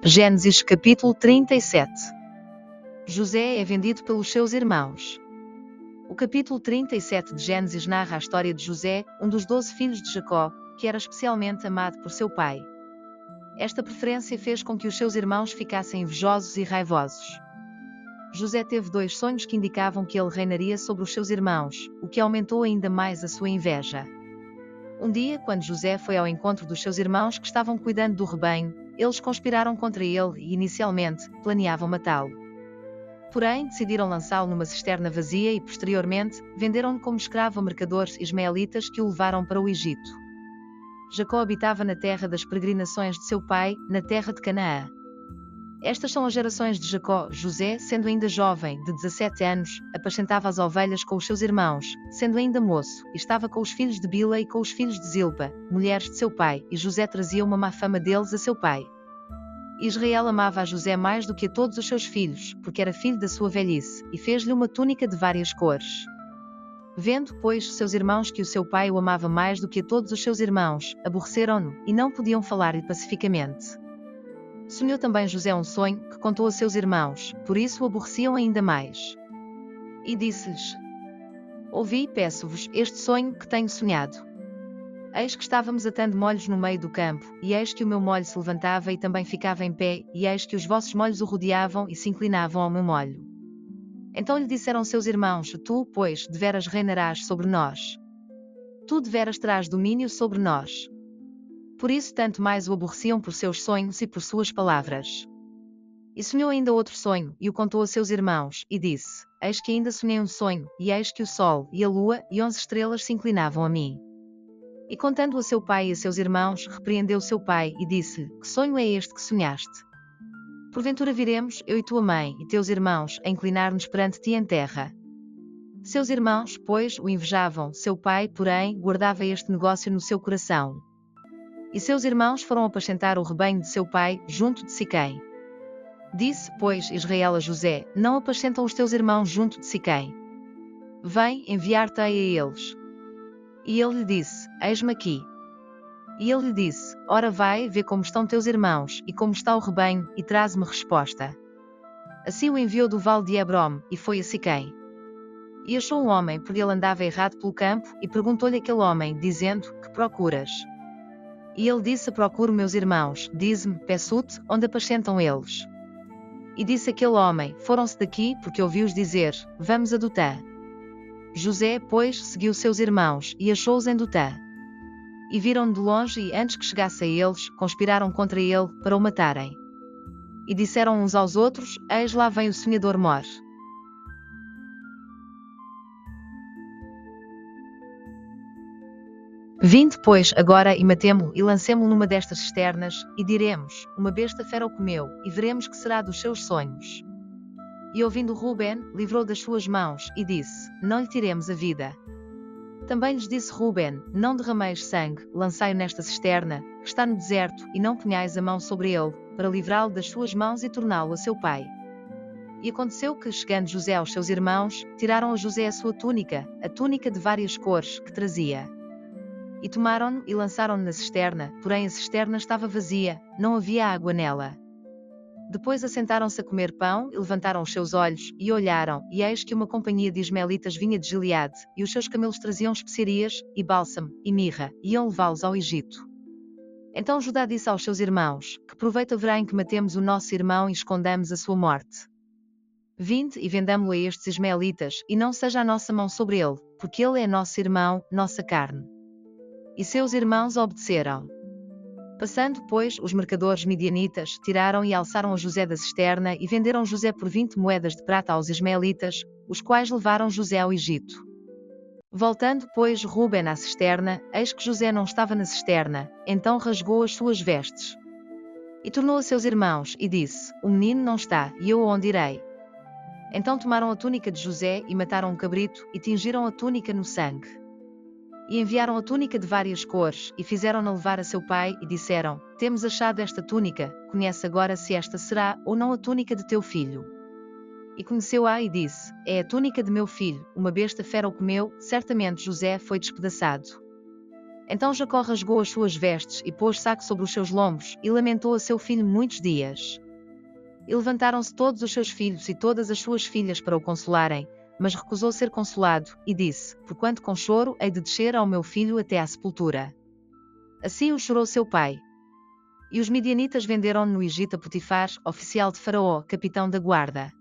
Gênesis capítulo 37. José é vendido pelos seus irmãos. O capítulo 37 de Gênesis narra a história de José, um dos 12 filhos de Jacó, que era especialmente amado por seu pai. Esta preferência fez com que os seus irmãos ficassem invejosos e raivosos. José teve 2 sonhos que indicavam que ele reinaria sobre os seus irmãos, o que aumentou ainda mais a sua inveja. Um dia, quando José foi ao encontro dos seus irmãos que estavam cuidando do rebanho, eles conspiraram contra ele e, inicialmente, planeavam matá-lo. Porém, decidiram lançá-lo numa cisterna vazia e, posteriormente, venderam-no como escravo a mercadores ismaelitas que o levaram para o Egito. Jacó habitava na terra das peregrinações de seu pai, na terra de Canaã. Estas são as gerações de Jacó. José, sendo ainda jovem, de 17 anos, apacentava as ovelhas com os seus irmãos, sendo ainda moço, e estava com os filhos de Bila e com os filhos de Zilpa, mulheres de seu pai, e José trazia uma má fama deles a seu pai. Israel amava a José mais do que a todos os seus filhos, porque era filho da sua velhice, e fez-lhe uma túnica de várias cores. Vendo, pois, seus irmãos que o seu pai o amava mais do que a todos os seus irmãos, aborreceram-no, e não podiam falar-lhe pacificamente. Sonhou também José um sonho, que contou a seus irmãos, por isso o aborreciam ainda mais. E disse-lhes: Ouvi, peço-vos, este sonho que tenho sonhado. Eis que estávamos atando molhos no meio do campo, e eis que o meu molho se levantava e também ficava em pé, e eis que os vossos molhos o rodeavam e se inclinavam ao meu molho. Então lhe disseram seus irmãos: Tu, pois, deveras reinarás sobre nós. Tu deveras terás domínio sobre nós. Por isso tanto mais o aborreciam por seus sonhos e por suas palavras. E sonhou ainda outro sonho, e o contou a seus irmãos, e disse: Eis que ainda sonhei um sonho, e eis que o sol, e a lua, e 11 estrelas se inclinavam a mim. E contando a seu pai e a seus irmãos, repreendeu seu pai, e disse-lhe: Que sonho é este que sonhaste? Porventura viremos, eu e tua mãe, e teus irmãos, a inclinar-nos perante ti em terra. Seus irmãos, pois, o invejavam, seu pai, porém, guardava este negócio no seu coração. E seus irmãos foram apacentar o rebanho de seu pai, junto de Siquém. Disse, pois, Israel a José: Não apacentam os teus irmãos junto de Siquém. Vem, enviar-te-ei a eles. E ele lhe disse: Eis-me aqui. E ele lhe disse: Ora vai, vê como estão teus irmãos, e como está o rebanho, e traze-me resposta. Assim o enviou do vale de Hebrom, e foi a Siquém. E achou um homem, porque ele andava errado pelo campo, e perguntou-lhe aquele homem, dizendo: Que procuras? E ele disse: Procuro meus irmãos, dize-me, peço-te, onde apacentam eles? E disse aquele homem: Foram-se daqui, porque ouvi-os dizer: Vamos a Dotã. José, pois, seguiu seus irmãos, e achou-os em Dotã. E viram-no de longe, e antes que chegasse a eles, conspiraram contra ele, para o matarem. E disseram uns aos outros: Eis lá vem o sonhador mor. Vinde, pois, agora e matemo-lo e lancemo-lo numa destas cisternas, e diremos: Uma besta fera o comeu, e veremos que será dos seus sonhos. E ouvindo Ruben, livrou das suas mãos, e disse: Não lhe tiremos a vida. Também lhes disse Ruben: Não derrameis sangue, lançai-o nesta cisterna, que está no deserto, e não ponhais a mão sobre ele, para livrá-lo das suas mãos e torná-lo a seu pai. E aconteceu que, chegando José aos seus irmãos, tiraram a José a sua túnica, a túnica de várias cores, que trazia. E tomaram-no e lançaram-no na cisterna, porém a cisterna estava vazia, não havia água nela. Depois assentaram-se a comer pão, e levantaram os seus olhos, e olharam, e eis que uma companhia de ismaelitas vinha de Gileade, e os seus camelos traziam especiarias, e bálsamo, e mirra, e iam levá-los ao Egito. Então Judá disse aos seus irmãos: Que proveito haverá em que matemos o nosso irmão e escondamos a sua morte? Vinde e vendamo-lo a estes ismaelitas, e não seja a nossa mão sobre ele, porque ele é nosso irmão, nossa carne. E seus irmãos obedeceram. Passando, pois, os mercadores midianitas, tiraram e alçaram a José da cisterna e venderam José por 20 moedas de prata aos ismaelitas, os quais levaram José ao Egito. Voltando, pois, Ruben à cisterna, eis que José não estava na cisterna, então rasgou as suas vestes. E tornou a seus irmãos, e disse: O menino não está, e eu aonde irei? Então tomaram a túnica de José, e mataram um cabrito, e tingiram a túnica no sangue. E enviaram a túnica de várias cores, e fizeram-na levar a seu pai, e disseram: Temos achado esta túnica, conhece agora se esta será, ou não a túnica de teu filho. E conheceu-a e disse: é a túnica de meu filho, uma besta fera o comeu, certamente José foi despedaçado. Então Jacó rasgou as suas vestes e pôs saco sobre os seus lombos, e lamentou a seu filho muitos dias. E levantaram-se todos os seus filhos e todas as suas filhas para o consolarem, mas recusou ser consolado, e disse: porquanto com choro hei de descer ao meu filho até à sepultura. Assim o chorou seu pai. E os midianitas venderam-no no Egito a Potifar, oficial de Faraó, capitão da guarda.